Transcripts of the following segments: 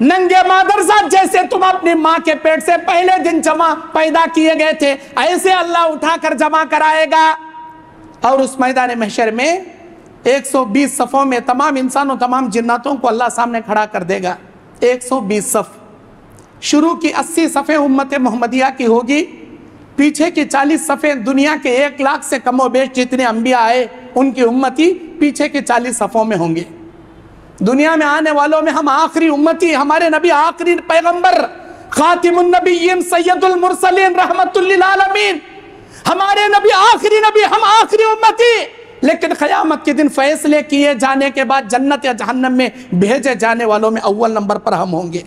ننگے مادرزاد جیسے تم اپنی ماں کے پیٹ سے پہلے دن پیدا کیے گئے تھے، ایسے اللہ اٹھا کر جمع کرائے گا، اور اس میدان محشر میں 120 صفوں میں تمام انسانوں تمام جناتوں کو اللہ سامنے کھڑا کر دے گا۔ 120 صف، شروع کی 80 صفیں امت محمدیہ کی ہوگی، پیچھے کی 40 صفیں دنیا کے 1 لاکھ سے کم و بیش جتنے انبیاء آئے ان کی امتی پیچھے کے 40 صفوں میں ہوں گے۔ دنیا میں آنے والوں میں ہم آخری امتی، ہمارے نبی آخری پیغمبر، خاتم النبیین سید المرسلین رحمت للعالمین، ہمارے نبی آخری نبی، ہم آخری امتی، لیکن قیامت کے دن فیصلے کیے جانے کے بعد جنت یا جہنم میں بھیجے جانے والوں میں اول نمبر پر ہم ہوں گے۔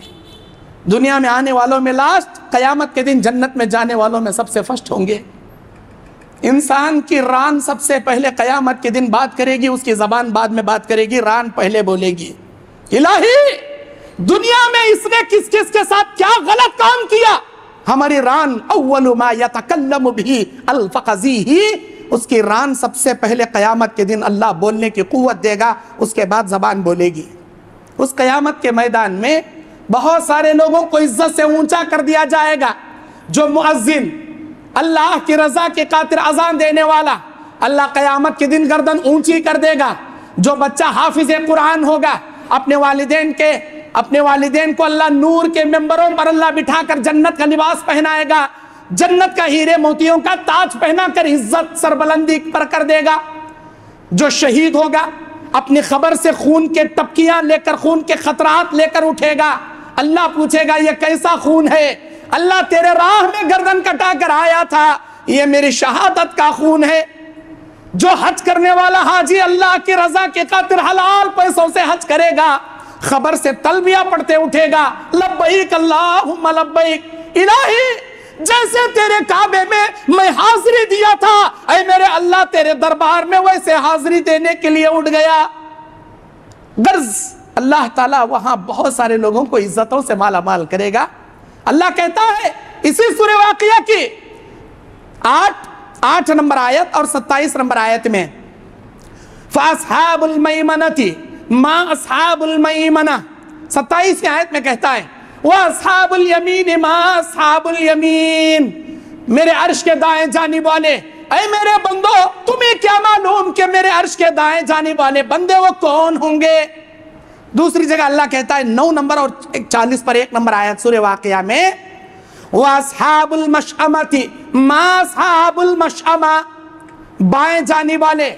دنیا میں آنے والوں میں لاسٹ، قیامت کے دن جنت میں جانے والوں میں سب سے فرسٹ ہوں گے۔ انسان کی ران سب سے پہلے قیامت کے دن بات کرے گی، اس کی زبان بعد میں بات کرے گی، ران پہلے بولے گی، الہی دنیا میں اس نے کس کس کے ساتھ کیا غلط کام کیا، ہماری ران اول ما یتکلم بھی الفقزیہ، اس کی ران سب سے پہلے قیامت کے دن اللہ بولنے کی قوت دے گا، اس کے بعد زبان بولے گی۔ اس قیامت کے میدان میں بہت سارے لوگوں کو عزت سے اونچا کر دیا جائے گا۔ جو مؤذن، اللہ کی رضا کی خاطر اذان دینے والا، اللہ قیامت کے دن گردن اونچی کر دے گا۔ جو بچہ حافظ قرآن ہوگا، اپنے والدین کو اللہ نور کے ممبروں پر اللہ بٹھا کر جنت کا لباس پہنائے گا، جنت کا ہیرے موتیوں کا تاج پہنا کر عزت سربلندی پر کر دے گا۔ جو شہید ہوگا، اپنی خبر سے خون کے ٹپکیاں لے کر، خون کے خطرات لے کر اٹھے گا، اللہ پوچھے گا یہ کیسا خون ہے؟ اللہ تیرے راہ میں گردن کٹا کر آیا تھا، یہ میری شہادت کا خون ہے۔ جو حج کرنے والا حاجی اللہ کی رضا کی خاطر حلال پیسوں سے حج کرے گا، خبر سے تلبیہ پڑھتے اٹھے گا، لبیک اللہم لبیک، الہی جیسے تیرے کعبے میں میں حاضری دیا تھا، اے میرے اللہ تیرے دربار میں ویسے حاضری دینے کے لیے اٹھ گیا۔ غرض اللہ تعالیٰ وہاں بہت سارے لوگوں کو عزتوں سے مالا مال کرے گا۔ اللہ کہتا ہے اسی سورہ واقعہ کی 8 نمبر آیت اور 27 نمبر آیت میں، فَأَصْحَابُ الْمَيْمَنَةِ مَا أَصْحَابُ الْمَيْمَنَةِ، 27 آیت میں کہتا ہے وَأَصْحَابُ الْيَمِينِ مَا أَصْحَابُ الْيَمِينِ، میرے عرش کے دائیں جانب والے، اے میرے بندو تمہیں کیا معلوم کہ میرے عرش کے دائیں جانب والے بندے وہ کون ہوں گے۔ دوسری جگہ اللہ کہتا ہے 9 نمبر اور 40 پر 1 نمبر آیت سورہ واقعہ میں، وَأَصْحَابُ الْمَشْأَمَةِ مَا أَصْحَابُ الْمَشْأَمَةِ، بائیں جانب والے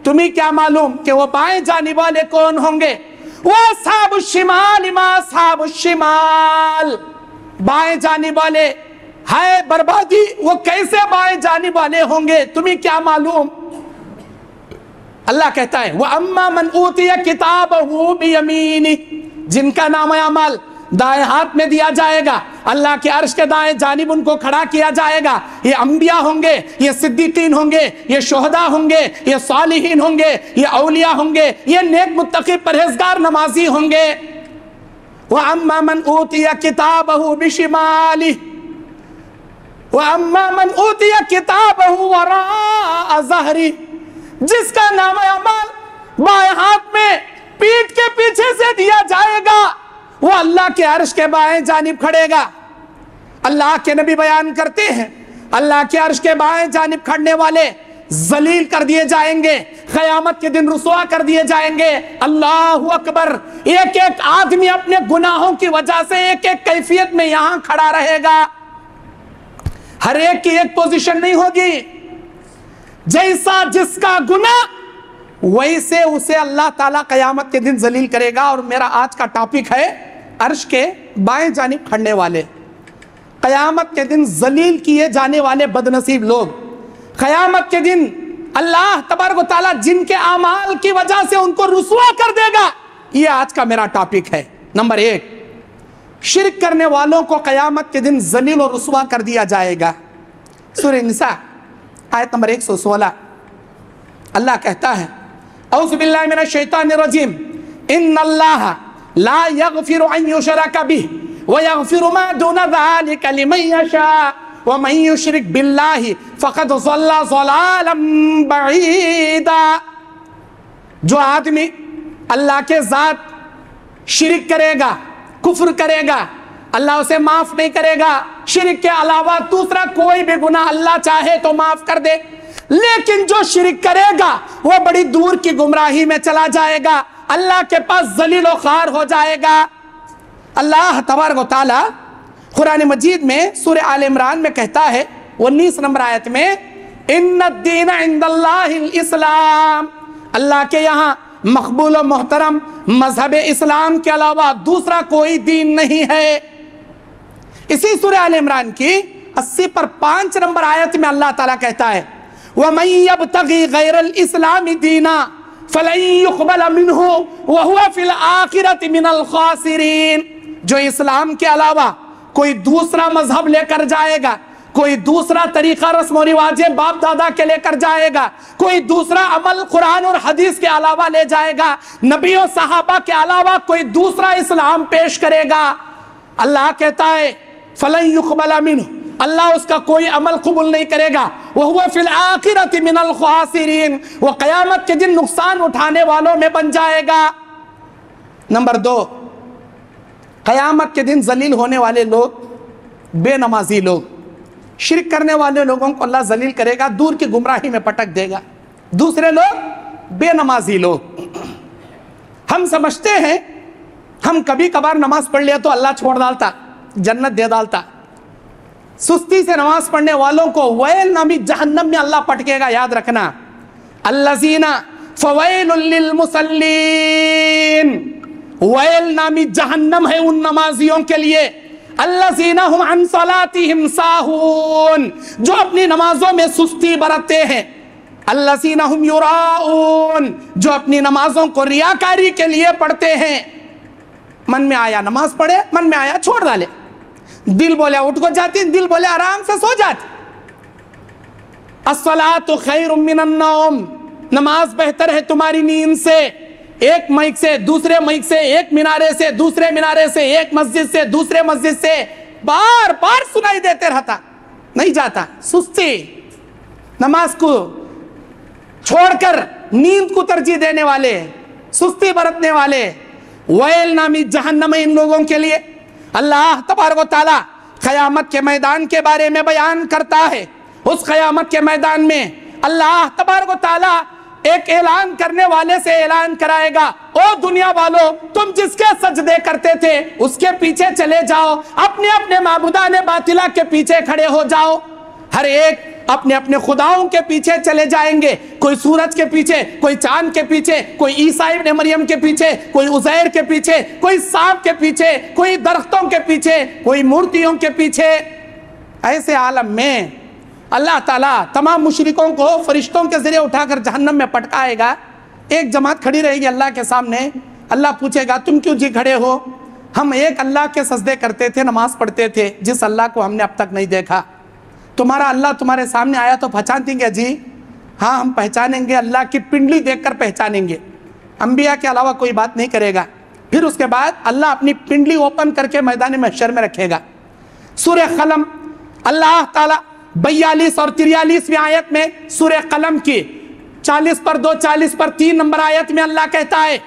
تمہیں کیا معلوم کہ وہ بائیں جانب والے کون ہوں گے۔ وَأَصْحَابُ الشِّمَالِ مَا أَصْحَابُ الشِّمَالِ، بائیں جانب والے ہے بربادی، وہ کیسے بائیں جانب والے ہوں گے تمہیں کیا معلوم۔ اللہ کہتا ہے وَأَمَّا مَنْ أُوتِيَ كِتَابَهُ بِيَمِينِهِ، جن کا نام اعمال دائیں ہاتھ میں دیا جائے گا، اللہ کے عرش کے دائیں جانب ان کو کھڑا کیا جائے گا۔ یہ انبیاء ہوں گے، یہ صدیقین ہوں گے، یہ شہداء ہوں گے، یہ صالحین ہوں گے، یہ اولیاء ہوں گے، یہ نیک متقی پرہیزگار نمازی ہوں گے۔ وَأَمَّا مَنْ أُوتِيَ كِتَابَهُ بِشِمَالِهِ وَأَمَّا مَنْ أُوتِيَ كِتَابَهُ وَرَاءَ ظَهْرِهِ، جس کا نام اعمال بائیں ہاتھ میں پیٹھ کے پیچھے سے دیا جائے گا، وہ اللہ کے عرش کے بائیں جانب کھڑے گا۔ اللہ کے نبی بیان کرتے ہیں اللہ کے عرش کے بائیں جانب کھڑنے والے ذلیل کر دیے جائیں گے، قیامت کے دن رسوا کر دیے جائیں گے۔ اللہ اکبر، ایک ایک آدمی اپنے گناہوں کی وجہ سے ایک ایک کیفیت میں یہاں کھڑا رہے گا، ہر ایک کی ایک پوزیشن نہیں ہوگی، جیسا جس کا گناہ ویسے اسے اللہ تعالیٰ قیامت کے دن ذلیل کرے گا۔ اور میرا آج کا ٹاپک ہے عرش کے بائیں جانب کھڑنے والے، قیامت کے دن ذلیل کیے جانے والے بدنصیب لوگ، قیامت کے دن اللہ تبارک و تعالیٰ جن کے اعمال کی وجہ سے ان کو رسوا کر دے گا۔ یہ آج کا میرا ٹاپک ہے۔ نمبر 1، شرک کرنے والوں کو قیامت کے دن ذلیل و رسوا کر دیا جائے گا۔ سورہ نساء آیت نمبر 116، اللہ کہتا ہے اعوذ باللہ من الشیطان الرجیم، ان اللہ لا یغفر ان یشرک بہ ویغفر ما دون ذلک لمن یشاء ومن یشرک باللہ فقد ضل ضلالا بعیدا۔ جو آدمی اللہ کے ذات شرک کرے گا، کفر کرے گا اللہ اسے معاف نہیں کرے گا. شرک کے علاوہ دوسرا کوئی بھی گناہ اللہ چاہے تو معاف کر دے, لیکن جو شرک کرے گا وہ بڑی دور کی گمراہی میں چلا جائے گا, اللہ کے پاس ذلیل و خوار ہو جائے گا. اللہ تبارک و تعالی قرآن مجید میں سورہ آل عمران میں کہتا ہے 19 نمبر آیت میں, ان الدین عند اللہ الاسلام, اللہ کے یہاں مقبول و محترم مذہب اسلام کے علاوہ دوسرا کوئی دین نہیں ہے. اسی سورہ آل عمران کی 80 پر 5 نمبر آیت میں اللہ تعالیٰ کہتا ہے وَمَن يَبْتَغِي غَيْرَ الْإِسْلَامِ دِينًا فَلَن يُقْبَلَ مِنْهُ وَهُوَ فِي الْآخِرَةِ مِنَ الْخَاسِرِينَ. جو اسلام کے علاوہ کوئی دوسرا مذہب لے کر جائے گا, کوئی دوسرا طریقہ رسم و رواج باپ دادا کے لے کر جائے گا, کوئی دوسرا عمل قرآن اور حدیث کے علاوہ لے جائے گا, نبی و صحابہ کے علاوہ کوئی دوسرا اسلام پیش کرے گا, اللہ کہتا ہے فَلَن يُقْبَلَ مِنْهُ, اللہ اس کا کوئی عمل قبول نہیں کرے گا. وَهُوَ فِي الْآخِرَةِ مِنَ الْخَاسِرِينَ, وہ قیامت کے دن نقصان اٹھانے والوں میں بن جائے گا. نمبر 2, قیامت کے دن ذلیل ہونے والے لوگ بے نمازی لوگ, شرک کرنے والے لوگوں کو اللہ ذلیل کرے گا, دور کی گمراہی میں پٹک دے گا. دوسرے لوگ بے نمازی لوگ. ہم سمجھتے ہیں ہم کبھی کبھار نماز پڑھ لیا تو اللہ چھوڑ ڈالتا, جنت دے ڈالتا. سستی سے نماز پڑھنے والوں کو ویل نامی جہنم میں اللہ پٹکے گا, یاد رکھنا. الذین فویل للمصلین, ویل نامی جہنم ہے ان نمازیوں کے لیے. الذین هم عن صلاتهم ساہون, جو اپنی نمازوں میں سستی برتتے ہیں. الذین هم یراؤون, جو اپنی نمازوں کو ریاکاری کے لیے پڑھتے ہیں. من میں آیا نماز پڑھے, من میں آیا چھوڑ ڈالے, دل بولے اٹھ کو جاتی, دل بولے آرام سے سو جاتی. الصلاۃ خیر من النوم, نماز بہتر ہے تمہاری نیند سے. ایک مائک سے دوسرے مائک سے, ایک منارے سے دوسرے منارے سے, ایک مسجد سے دوسرے مسجد سے بار بار سنائی دیتے رہتا, نہیں جاتا. سستی, نماز کو چھوڑ کر نیند کو ترجیح دینے والے, سستی برتنے والے, ویل نامی جہنم ہے ان لوگوں کے لیے. اللہ تبارک و تعالی قیامت کے میدان کے بارے میں بیان کرتا ہے. اس قیامت کے میدان میں اللہ تبارک و تعالی ایک اعلان کرنے والے سے اعلان کرائے گا, او دنیا والوں, تم جس کے سجدے کرتے تھے اس کے پیچھے چلے جاؤ, اپنے اپنے معبودان باطلہ کے پیچھے کھڑے ہو جاؤ. ہر ایک اپنے اپنے خداؤں کے پیچھے چلے جائیں گے, کوئی سورج کے پیچھے, کوئی چاند کے پیچھے, کوئی عیسیٰ ابن مریم کے پیچھے, کوئی عزیر کے پیچھے, کوئی سانپ کے پیچھے, کوئی درختوں کے پیچھے, کوئی مورتیوں کے پیچھے. ایسے عالم میں اللہ تعالیٰ تمام مشرکوں کو فرشتوں کے ذریعے اٹھا کر جہنم میں پٹکائے گا. ایک جماعت کھڑی رہے گی اللہ کے سامنے, اللہ پوچھے گا تم کیوں جی کھڑے ہو؟ ہم ایک اللہ کے سجدے کرتے تھے, نماز پڑھتے تھے, جس اللہ کو ہم نے اب تک نہیں دیکھا. تمہارا اللہ تمہارے سامنے آیا تو پہچانتے گے؟ جی ہاں ہم پہچانیں گے, اللہ کی پنڈلی دیکھ کر پہچانیں گے, انبیاء کے علاوہ کوئی بات نہیں کرے گا. پھر اس کے بعد اللہ اپنی پنڈلی اوپن کر کے میدان محشر میں رکھے گا. سورہ قلم اللہ تعالیٰ 42 اور 43ویں آیت میں سورہ قلم کی 40 پر 2, 40 پر 3 نمبر آیت میں اللہ کہتا ہے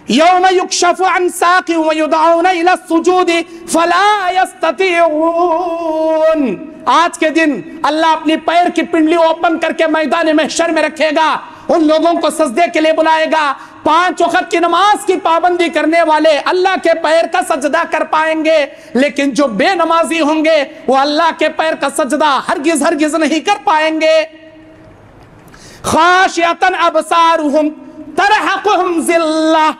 یوم یکشف عن ساق ویدعون الی السجود فلا یستطیعون. آج کے دن اللہ اپنی پیر کی پنڈلی اوپن کر کے میدان محشر میں رکھے گا, ان لوگوں کو سجدے کے لیے بلائے گا. 5 وقت کی نماز کی پابندی کرنے والے اللہ کے پیر کا سجدہ کر پائیں گے, لیکن جو بے نمازی ہوں گے وہ اللہ کے پیر کا سجدہ ہرگز ہرگز نہیں کر پائیں گے. خاشعۃ ابصارہم ترہقہم ذلہ,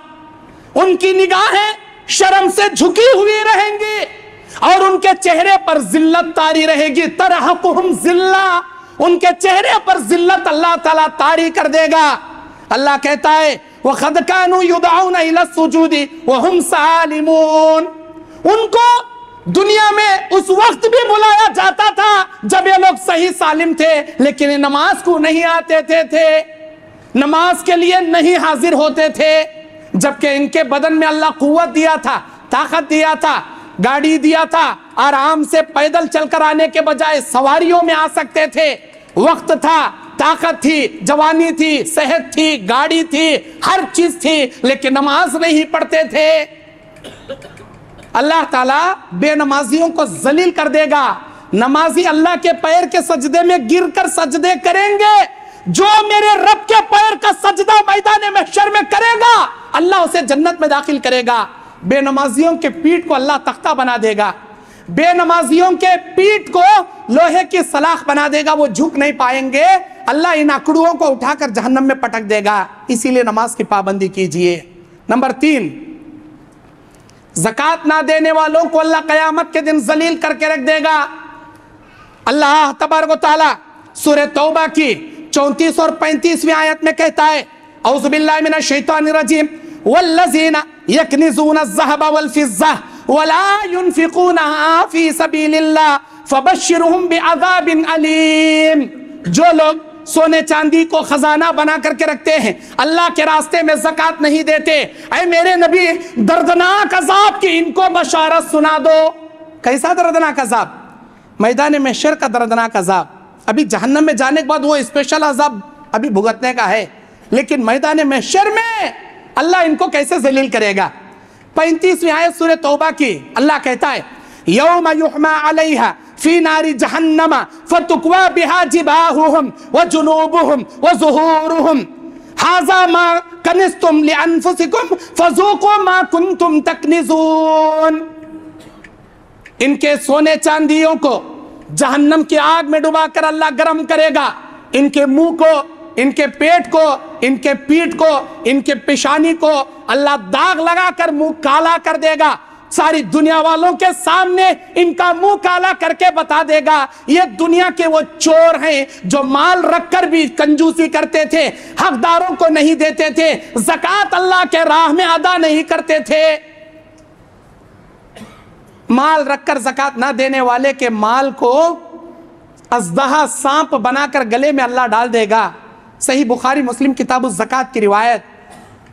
ان کی نگاہیں شرم سے جھکی ہوئی رہیں گی اور ان کے چہرے پر ذلت طاری رہے گی. ترہقہم ذلہ, ان کے چہرے پر ذلت اللہ تعالیٰ طاری کر دے گا. اللہ کہتا ہے وَقَدْ كَانُوا يُدْعَوْنَ إِلَى السُّجُودِ وَهُمْ سَالِمُونَ, ان کو دنیا میں اس وقت بھی بلایا جاتا تھا جب یہ لوگ صحیح سالم تھے, لیکن نماز کو نہیں آتے تھے, نماز کے لیے نہیں حاضر ہوتے تھے, جبکہ ان کے بدن میں اللہ قوت دیا تھا, طاقت دیا تھا, گاڑی دیا تھا, آرام سے پیدل چل کر آنے کے بجائے سواریوں میں آ سکتے تھے, وقت تھا, طاقت تھی, جوانی تھی, صحت تھی, گاڑی تھی, ہر چیز تھی, لیکن نماز نہیں پڑھتے تھے. اللہ تعالیٰ بے نمازیوں کو ذلیل کر دے گا. نمازی اللہ کے پیر کے سجدے میں گر کر سجدے کریں گے. جو میرے رب کے پیر کا سجدہ میدان محشر میں کرے گا اللہ اسے جنت میں داخل کرے گا. بے نمازیوں کے پیٹھ کو اللہ تختہ بنا دے گا. بے نمازیوں کے پیٹھ کو لوہے کی سلاخ بنا دے گا. وہ جھک نہیں پائیں گے. اللہ ان اکڑوں کو اٹھا کر جہنم میں پٹک دے گا. اسی لیے نماز کی پابندی کیجئے. نمبر 3، زکوٰۃ نہ دینے والوں کو اللہ قیامت کے دن ذلیل کر کے رکھ دے گا. اللہ تبارک و تعالی سورہ توبہ کی 34 اور 35ویں آیت میں کہتا ہے، اعوذ باللہ من الشیطان الرجیم، والذین یکنزون الذہب والفضہ ولا ينفقونها فی سبیل اللہ فبشرہم بعذاب علیم. جو لوگ سونے چاندی کو خزانہ بنا کر کے رکھتے ہیں، اللہ کے راستے میں زکوٰۃ نہیں دیتے، اے میرے نبی دردناک عذاب کی ان کو بشارت سنا دو. کیسا دردناک عذاب؟ میدان محشر کا دردناک عذاب. ابھی جہنم میں جانے کے بعد وہ اسپیشل عذاب ابھی بھگتنے کا ہے، لیکن میدان محشر میں اللہ ان کو کیسے ذلیل کرے گا. 35ویں آیت سورہ توبہ کی اللہ کہتا ہے، یوم یحما علیہا فی نار جہنم فتکوی بہا جباہہم وجنوبہم وظہورہم ھذا ما کنزتم لانفسکم فذوقوا ما کنتم تکنزون. ان کے سونے چاندیوں کو جہنم کی آگ میں ڈبا کر اللہ گرم کرے گا. ان کے منہ کو، ان کے پیٹ کو، ان کے پیٹھ کو، ان کے پیشانی کو اللہ داغ لگا کر منہ کالا کر دے گا. ساری دنیا والوں کے سامنے ان کا منہ کالا کر کے بتا دے گا یہ دنیا کے وہ چور ہیں جو مال رکھ کر بھی کنجوسی کرتے تھے، حقداروں کو نہیں دیتے تھے، زکوٰۃ اللہ کے راہ میں ادا نہیں کرتے تھے. مال رکھ کر زکوٰۃ نہ دینے والے کے مال کو اژدہا سانپ بنا کر گلے میں اللہ ڈال دے گا. صحیح بخاری مسلم کتاب الزکوٰۃ کی روایت.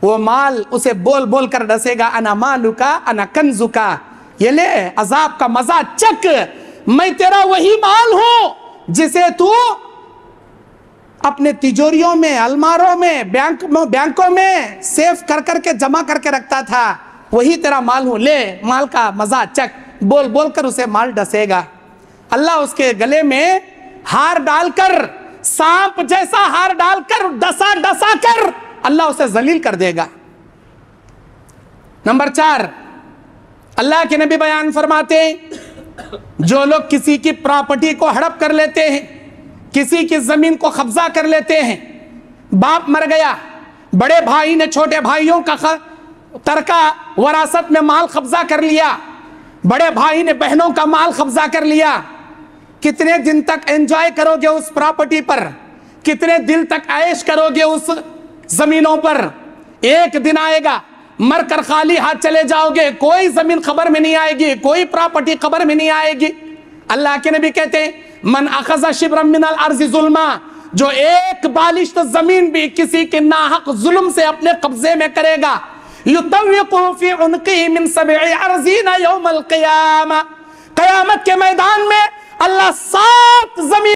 وہ مال اسے بول بول کر ڈسے گا، انا مالکا انا کنزکا، یہ لے عذاب کا مزہ چک، میں تیرا وہی مال ہوں جسے تو اپنے تجوریوں میں، الماروں میں، بینکوں میں سیف کر کر کے جمع کر کے رکھتا تھا، وہی تیرا مال ہوں، لے مال کا مزہ چک. بول بول کر اسے مال ڈسے گا. اللہ اس کے گلے میں ہار ڈال کر، سانپ جیسا ہار ڈال کر، ڈسا ڈسا کر اللہ اسے ذلیل کر دے گا. نمبر 4، اللہ کے نبی بیان فرماتے ہیں جو لوگ کسی کی پراپرٹی کو ہڑپ کر لیتے ہیں، کسی کی زمین کو قبضہ کر لیتے ہیں، باپ مر گیا، بڑے بھائی نے چھوٹے بھائیوں کا ترکہ وراثت میں مال قبضہ کر لیا، بڑے بھائی نے بہنوں کا مال قبضہ کر لیا، کتنے دن تک انجوائے کرو گے اس پراپرٹی پر؟ کتنے دن تک عیش کرو گے اس زمینوں پر؟ ایک دن آئے گا مر کر خالی ہاتھ چلے جاؤ گے، کوئی زمین خبر میں نہیں آئے گی، کوئی پراپرٹی خبر میں نہیں آئے گی. اللہ کے نبی کہتے ہیں من اخذ شبرا من الارض ظلما، جو ایک بالشت زمین بھی کسی کے ناحق ظلم سے اپنے قبضے میں کرے گا، یطوقه فی عنقه من 7 ارضین یوم القیامہ، قیامت کے میدان میں اللہ 7 زمین